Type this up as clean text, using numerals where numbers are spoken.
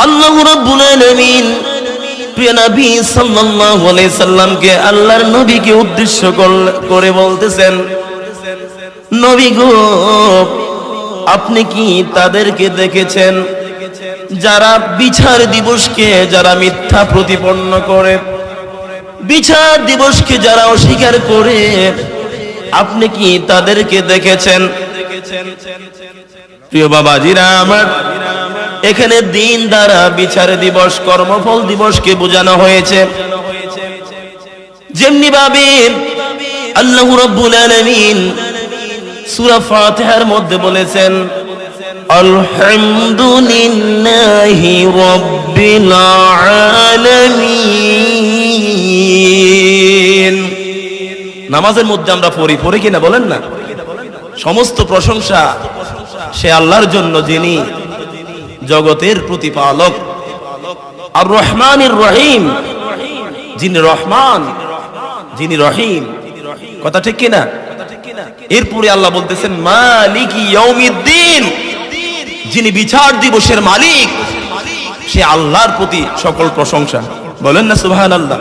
আল্লাহ রাব্বুল আলামিন প্রিয় নবী সাল্লাল্লাহু আলাইহি সাল্লামকে আল্লাহর নবীকে উদ্দেশ্য করে বলতেছেন, নবী গো, আপনি কি তাদেরকে দেখেছেন যারা বিচার দিবসকে যারা মিথ্যা প্রতিপন্ন করে, বিচার দিবসকে যারা অস্বীকার করে, আপনি কি তাদেরকে দেখেছেন? প্রিয় বাবাজিরা আমার, এখানে দিন দ্বারা বিচার দিবস কর্মফল দিবসকে বোঝানো হয়েছে। যেমনি ভাবে আল্লাহ রাব্বুল আলামিন সূরা ফাতিহার মধ্যে বলেছেন, আলহামদুলিল্লাহি রাব্বিল আলামিন। নামাজের মধ্যে আমরা পড়ি কিনা বলেন না? সমস্ত প্রশংসা সে আল্লাহর জন্য যিনি জগতের প্রতিপালক, আর রহমানির রহিম, যিনি রহমান যিনি রহিম। কথা ঠিক কিনা? এরপরে আল্লাহ বলতেছেন মালিকি ইয়াউমিদ্দিন, যিনি বিচার দিবসের মালিক, সে আল্লাহর প্রতি সকল প্রশংসা। বলেন না সুবহানাল্লাহ।